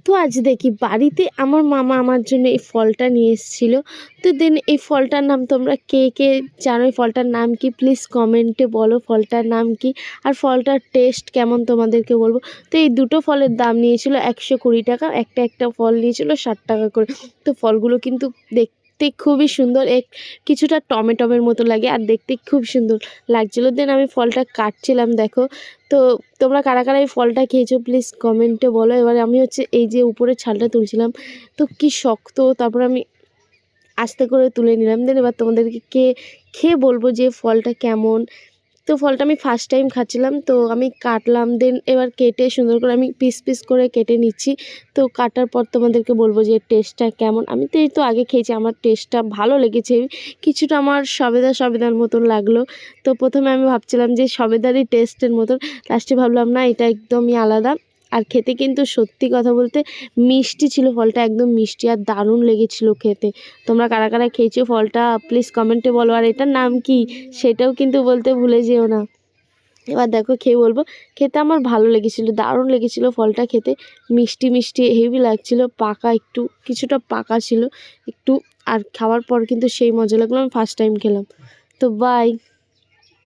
তো আজ দেখি বাড়িতে আমার মামা আমার জন্য এই ফলটা নিয়ে এসেছিল। তো দেন এই ফলটার নাম তোমরা কে কে জানো এই ফলটার নাম কি প্লিজ কমেন্টে বলো ফলটার নাম কি আর ফলটার টেস্ট কেমন তোমাদেরকে বলবো। তো এই দুটো ফলের দাম নিয়েছিল 120 টাকা, একটা একটা ফল নিয়েছিল 60 টাকা করে। তো ফলগুলো কিন্তু দেখতে খুবই সুন্দর, কিছুটা টমেটোমের মতো লাগে আর দেখতে খুব সুন্দর লাগছিলো। দেন আমি ফলটা কাটছিলাম দেখো। তো তোমরা কারা কারা এই ফলটা খেয়েছো প্লিজ কমেন্টে বলো। এবারে আমি হচ্ছে এই যে উপরের ছালটা তুলছিলাম, তো কি শক্ত, তারপর আমি আস্তে করে তুলে নিলাম। দেন এবার তোমাদেরকে খেয়ে বলবো যে ফলটা কেমন। তো ফলটা আমি ফার্স্ট টাইম খাচ্ছিলাম, তো আমি কাটলাম, দেন এবার কেটে সুন্দর করে আমি পিস পিস করে কেটে নিচ্ছি। তো কাটার পর তোমাদেরকে বলবো যে টেস্টটা কেমন। আমি তো এই তো আগে খেয়েছি, আমার টেস্টটা ভালো লেগেছে, কিছুটা আমার সবেদার মতন লাগলো। তো প্রথমে আমি ভাবছিলাম যে সবেদারই টেস্টের মতন, লাস্টে ভাবলাম না, এটা একদমই আলাদা। আর খেতে কিন্তু সত্যি কথা বলতে মিষ্টি ছিল, ফলটা একদম মিষ্টি আর দারুণ লেগেছিলো খেতে। তোমরা কারা কারা খেয়েছো ফলটা প্লিজ কমেন্টে বলো, আর এটার নাম কি সেটাও কিন্তু বলতে ভুলে যেও না। এবার দেখো খেয়ে বলবো, খেতে আমার ভালো লেগেছিলো, দারুণ লেগেছিলো ফলটা খেতে, মিষ্টি মিষ্টি হেভি লাগছিলো, পাকা একটু কিছুটা পাকা ছিল একটু। আর খাওয়ার পর কিন্তু সেই মজা লাগলো, আমি ফার্স্ট টাইম খেলাম। তো বাই।